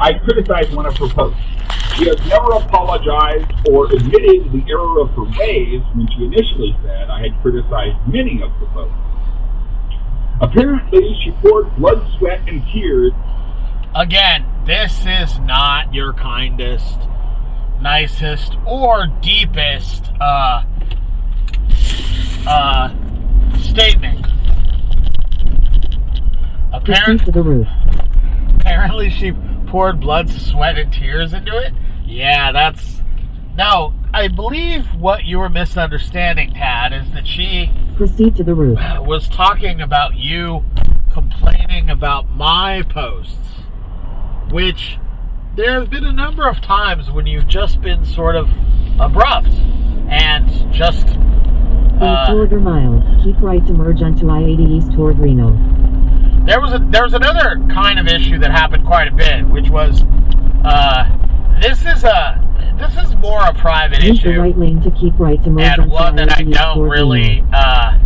I criticized one of her posts. She has never apologized or admitted the error of her ways when she initially said I had criticized many of the posts. Apparently, she poured blood, sweat, and tears. Again, this is not your kindest, nicest, or deepest statement. Apparently she poured blood, sweat, and tears into it. Yeah, no, I believe what you were misunderstanding, Tad, is that she proceed to the roof. Was talking about you complaining about my posts, which there have been a number of times when you've just been sort of abrupt and just in a quarter mile, keep right to merge onto I-80 east toward Reno. There was another kind of issue that happened quite a bit, which was this is more a private use issue, the right lane to keep right to merge and one that I don't really I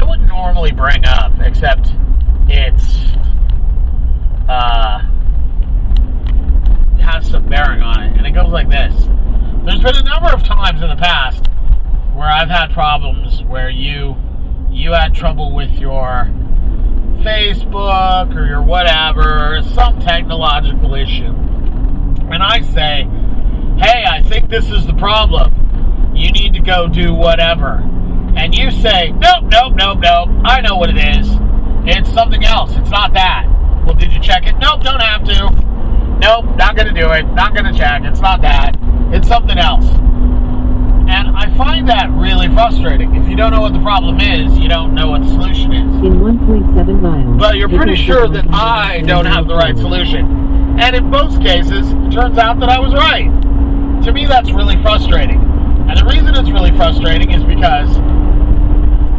wouldn't normally bring up, except it's has some bearing on it, and it goes like this. There's been a number of times in the past where I've had problems where you had trouble with your Facebook or your whatever, some technological issue. And I say, hey, I think this is the problem. You need to go do whatever. And you say, nope, I know what it is. It's something else. It's not that. Well, did you check it? Nope, don't have to. Nope, not going to do it. Not going to check. It's not that. It's something else. And I find that really frustrating. If you don't know what the problem is, you don't know what the solution is. In 1.7 miles. But you're pretty sure that I don't have the right solution. And in most cases, it turns out that I was right. To me, that's really frustrating. And the reason it's really frustrating is because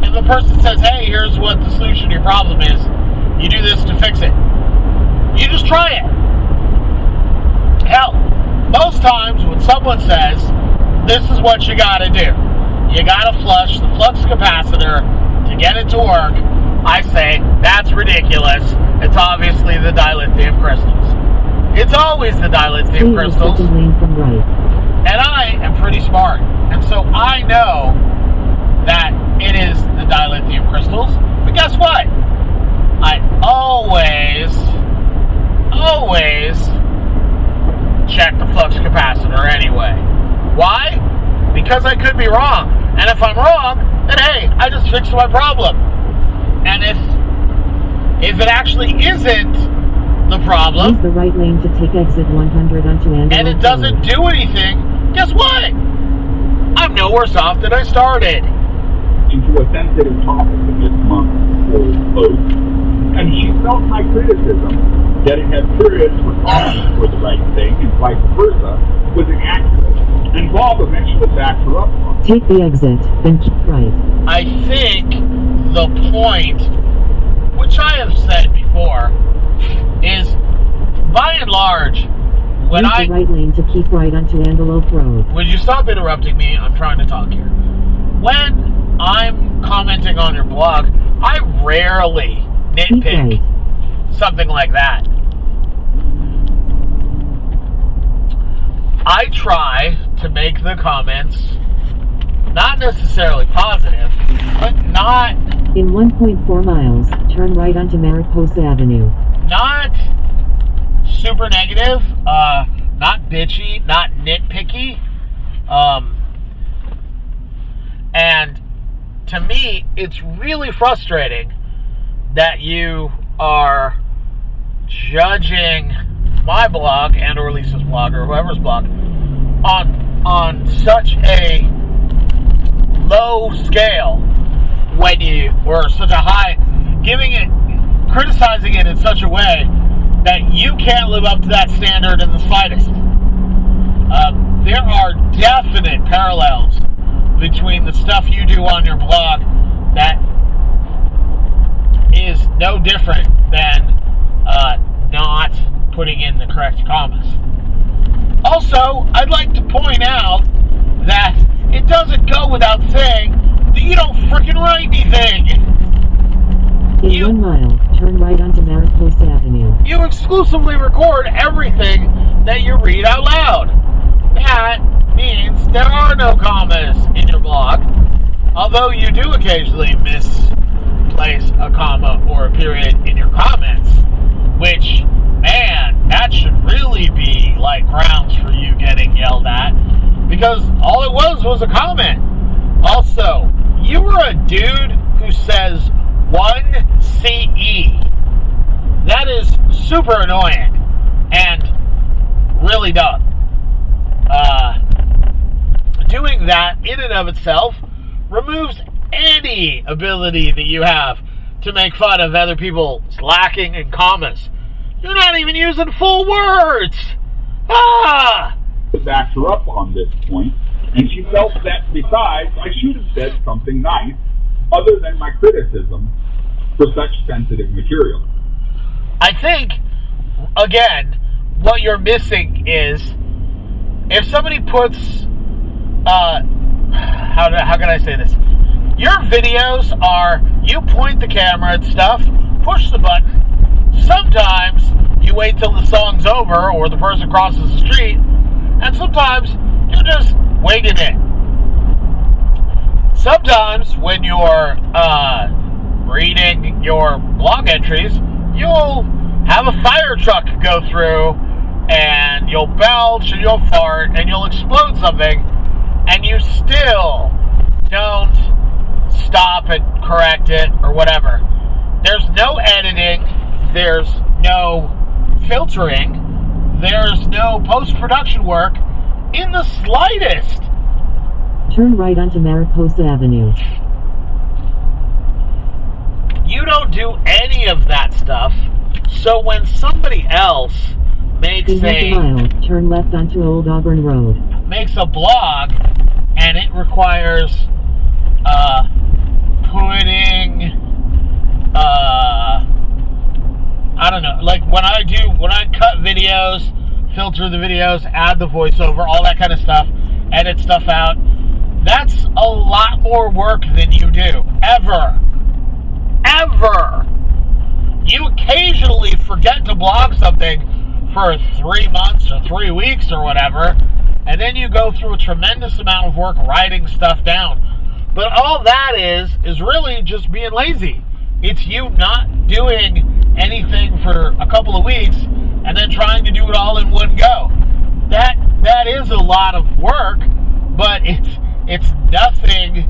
if the person says, hey, here's what the solution to your problem is, you do this to fix it. You just try it. Hell, most times when someone says, this is what you gotta do. You gotta flush the flux capacitor to get it to work. I say, that's ridiculous. It's obviously the dilithium crystals. It's always the dilithium crystals. And I am pretty smart. And so I know that it is the dilithium crystals. But guess what? I always check the flux capacitor anyway. Why? Because I could be wrong. And if I'm wrong, then hey, I just fixed my problem. And if it actually isn't the problem, use the right lane to take exit 100 onto Antelope and it doesn't do anything, guess what? I'm no worse off than I started. Into a sensitive topic in this month's post, and she felt my criticism that it had periods where comments were the right thing and vice versa was inaccurate, and Bob eventually backed her up on it. Take the exit, then keep right. I think the point, which I have said before, is by and large, when use the right lane to keep right onto Antelope Road. Would you stop interrupting me? I'm trying to talk here. When I'm commenting on your blog, I rarely nitpick something like that. I try to make the comments not necessarily positive, but not... In 1.4 miles, turn right onto Mariposa Avenue. Not super negative, not bitchy, not nitpicky. And to me, it's really frustrating that you are judging my blog and or Lisa's blog or whoever's blog on such a low scale when you or such a high, criticizing it in such a way that you can't live up to that standard in the slightest. There are definite parallels between the stuff you do on your blog that is no different than not putting in the correct commas. Also, I'd like to point out that it doesn't go without saying that you don't freaking write anything. In 1 mile, turn right onto Mariposa Avenue. You exclusively record everything that you read out loud. That means there are no commas in your blog, although you do occasionally misplace a comma or a period in your comments, which, man, that should really be like grounds for you getting yelled at, because all it was a comment. Also, you were a dude who says 1 CE. That is super annoying and really dumb. Doing that in and of itself removes any ability that you have to make fun of other people lacking in commas. You're not even using full words. Backed her up on this point, and she felt that besides, I should have said something nice other than my criticism for such sensitive material. I think, again, what you're missing is if somebody puts, how can I say this? Your videos are, you point the camera at stuff, push the button. Sometimes you wait till the song's over or the person crosses the street, and sometimes you're just winging it. Sometimes when you're reading your blog entries, you'll have a fire truck go through, and you'll belch and you'll fart and you'll explode something, and you still don't stop and correct it or whatever. There's no editing, there's no filtering, there's no post-production work in the slightest. Turn right onto Mariposa Avenue. You don't do any of that stuff, so when somebody else makes In 1/2 mile, turn left onto Old Auburn Road. Makes a blog and it requires putting I don't know, like when I cut videos, filter the videos, add the voiceover, all that kind of stuff, edit stuff out, that's a lot more work than you do. Ever. You occasionally forget to blog something for 3 months or 3 weeks or whatever, and then you go through a tremendous amount of work writing stuff down. But all that is really just being lazy. It's you not doing anything for a couple of weeks and then trying to do it all in one go. That is a lot of work, but it's nothing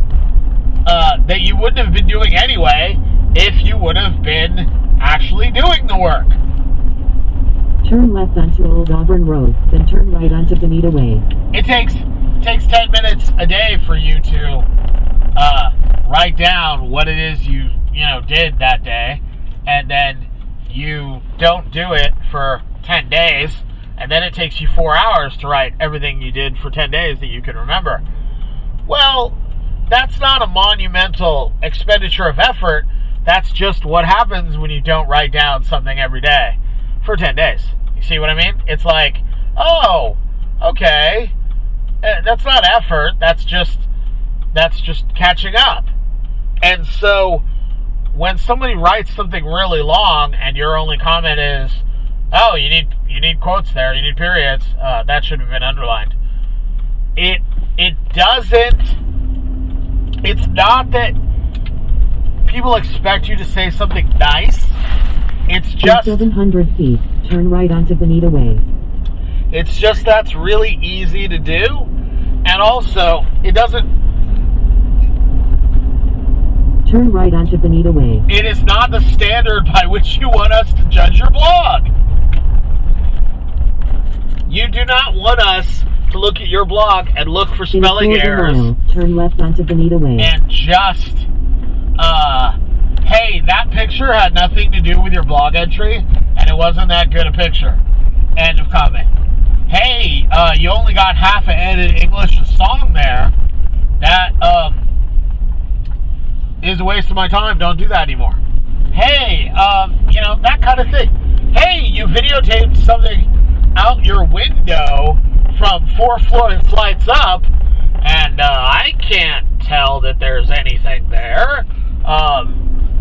that you wouldn't have been doing anyway if you would have been actually doing the work. Turn left onto Old Auburn Road, then turn right onto Bonita Way. It takes 10 minutes a day for you to write down what it is you did that day, and then you don't do it for 10 days, and then it takes you 4 hours to write everything you did for 10 days that you can remember. Well, that's not a monumental expenditure of effort. That's just what happens when you don't write down something every day for 10 days. You see what I mean? It's like, oh, okay, that's not effort. That's just catching up. And so when somebody writes something really long and your only comment is, oh, you need quotes there, you need periods, that should have been underlined. It doesn't. It's not that people expect you to say something nice. It's just 700 feet, turn right onto Bonita Way. It's just that's really easy to do, and also it doesn't. Turn right onto Bonita Way. It is not the standard by which you want us to judge your blog. You do not want us to look at your blog and look for spelling errors. Mile, turn left onto Bonita Way. And just, hey, that picture had nothing to do with your blog entry, and it wasn't that good a picture. End of comment. Hey, you only got half an edited English song there. That, is a waste of my time. Don't do that anymore. Hey, that kind of thing. Hey, you videotaped something out your window from 4 flights up, and I can't tell that there's anything there.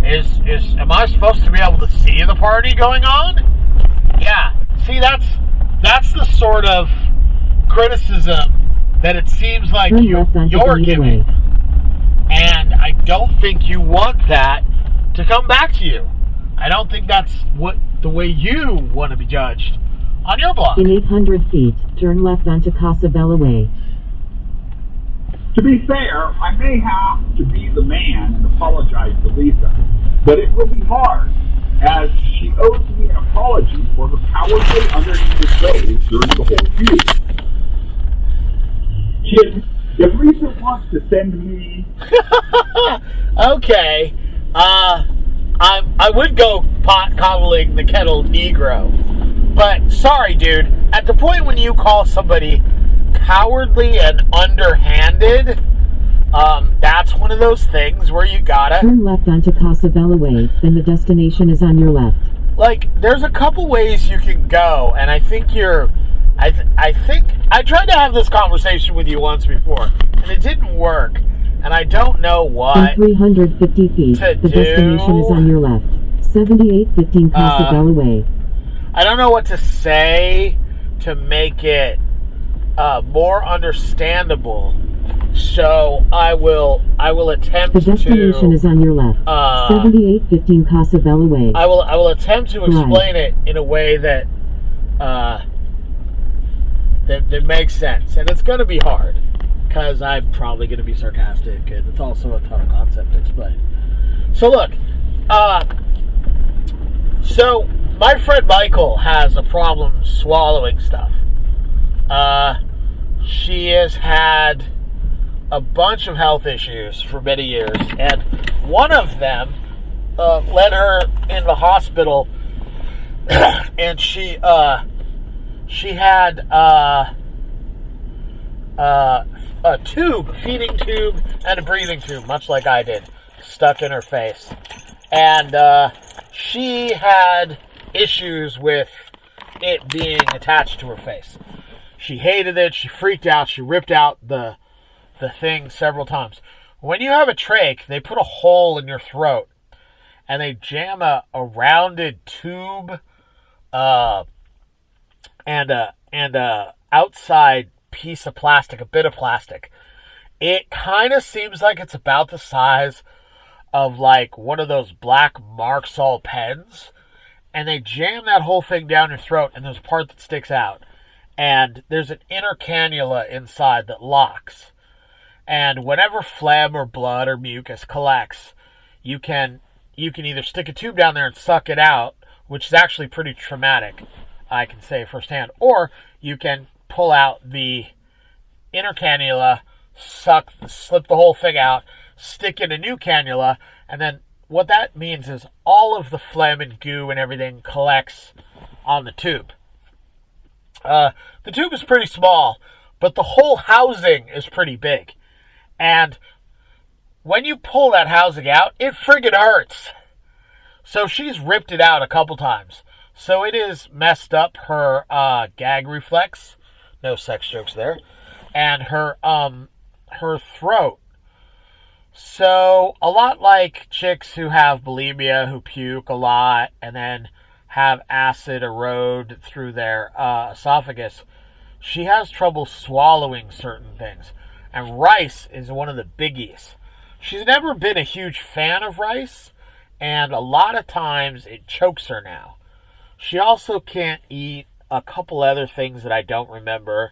am I supposed to be able to see the party going on? Yeah. See, that's the sort of criticism that it seems like Turn left onto you're Green giving. Way. And I don't think you want that to come back to you. I don't think that's the way you want to be judged on your block. In 800 feet, turn left onto Casa Bella Way. To be fair, I may have to be the man and apologize to Lisa, but it will be hard, as she owes me an apology for her cowardly, underhanded ways during the whole feud. If Lisa wants to send me... Okay. I would go pot coddling the kettle Negro. But, sorry, dude. At the point when you call somebody cowardly and underhanded, that's one of those things where you gotta... Turn left onto Casa Bella Way, then the destination is on your left. Like, there's a couple ways you can go, and I think I think I tried to have this conversation with you once before, and it didn't work, and I don't know what. In 350 feet, the destination is on your left. 7815 Casa Bella Way. I don't know what to say to make it more understandable, so I will attempt to. The destination is on your left. 7815 Casa Bella Way. I will attempt to explain it in a way that that makes sense, and it's going to be hard because I'm probably going to be sarcastic, and it's also a tough concept to explain. So look, so my friend Michael has a problem swallowing stuff. She has had a bunch of health issues for many years, and one of them led her in the hospital, and she had a feeding tube, and a breathing tube, much like I did, stuck in her face. And she had issues with it being attached to her face. She hated it, she freaked out, she ripped out the thing several times. When you have a trach, they put a hole in your throat, and they jam a rounded tube and a outside piece of plastic, a bit of plastic. It kind of seems like it's about the size of like one of those black Marxall pens, and they jam that whole thing down your throat, and there's a part that sticks out, and there's an inner cannula inside that locks, and whenever phlegm or blood or mucus collects, you can either stick a tube down there and suck it out, which is actually pretty traumatic, I can say firsthand, or you can pull out the inner cannula, slip the whole thing out, stick in a new cannula, and then what that means is all of the phlegm and goo and everything collects on the tube. The tube is pretty small, but the whole housing is pretty big. And when you pull that housing out, it friggin' hurts. So she's ripped it out a couple times. So it has messed up her gag reflex. No sex jokes there. And her throat. So a lot like chicks who have bulimia, who puke a lot, and then have acid erode through their esophagus, she has trouble swallowing certain things. And rice is one of the biggies. She's never been a huge fan of rice, and a lot of times it chokes her now. She also can't eat a couple other things that I don't remember,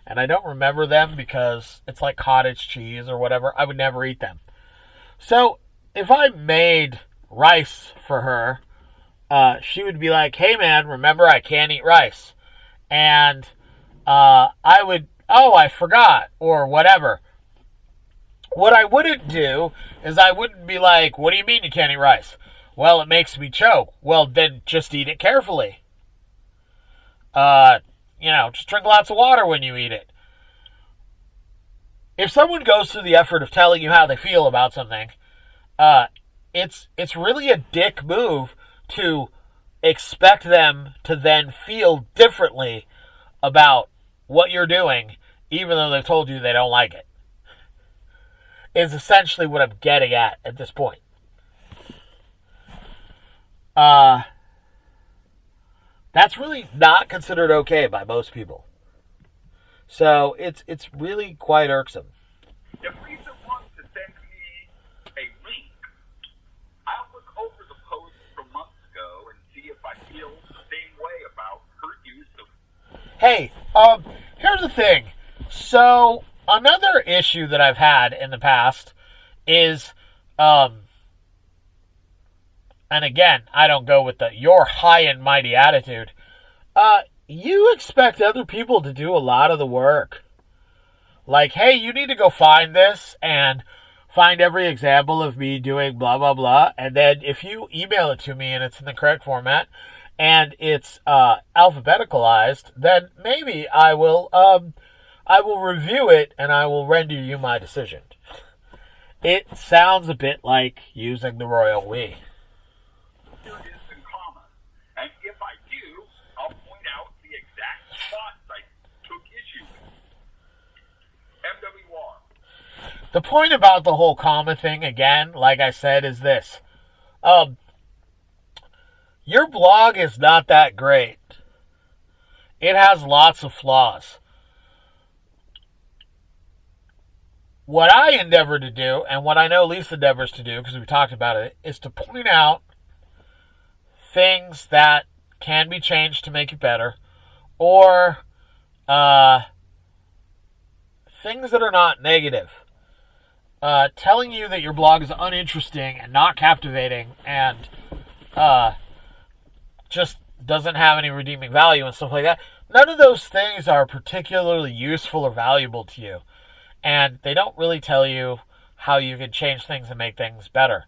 and I don't remember them because it's like cottage cheese or whatever. I would never eat them. So if I made rice for her, she would be like, hey man, remember I can't eat rice. And I would, oh, I forgot, or whatever. What I wouldn't do is I wouldn't be like, what do you mean you can't eat rice? Well, it makes me choke. Well, then just eat it carefully. Just drink lots of water when you eat it. If someone goes through the effort of telling you how they feel about something, it's really a dick move to expect them to then feel differently about what you're doing, even though they've told you they don't like it. Is essentially what I'm getting at this point. that's really not considered okay by most people. So it's really quite irksome. If Lisa wants to send me a link, I'll look over the post from months ago and see if I feel the same way about her use of... Hey, here's the thing. So, another issue that I've had in the past is, and again, I don't go with your high and mighty attitude. You expect other people to do a lot of the work. Like, hey, you need to go find this and find every example of me doing blah, blah, blah. And then if you email it to me and it's in the correct format and it's alphabeticalized, then maybe I will review it and I will render you my decision. It sounds a bit like using the royal we. There is in common. And if I do, I'll point out the exact spots I took issue with. MWR. The point about the whole comma thing, again, like I said, is this. Your blog is not that great. It has lots of flaws. What I endeavor to do, and what I know Lisa endeavors to do, because we talked about it, is to point out things that can be changed to make it better, or things that are not negative. Telling you that your blog is uninteresting and not captivating and just doesn't have any redeeming value and stuff like that. None of those things are particularly useful or valuable to you. And they don't really tell you how you can change things and make things better.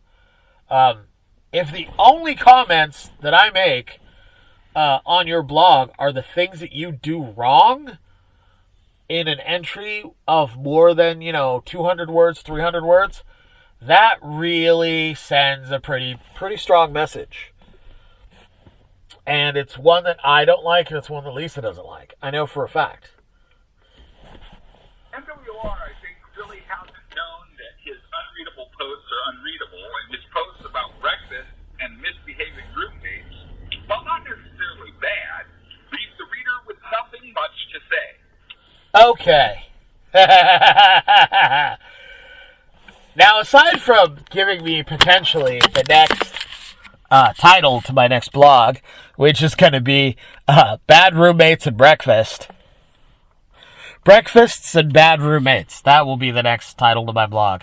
If the only comments that I make on your blog are the things that you do wrong in an entry of more than, 200 words, 300 words, that really sends a pretty strong message. And it's one that I don't like, and it's one that Lisa doesn't like. I know for a fact. MWR, I think, really hasn't known that his unreadable posts are unreadable, and his posts about breakfast and misbehaving roommates, while not necessarily bad, leaves the reader with nothing much to say. Okay. Now, aside from giving me potentially the next title to my next blog, which is going to be Bad Roommates and Breakfast. Breakfasts and Bad Roommates. That will be the next title to my blog.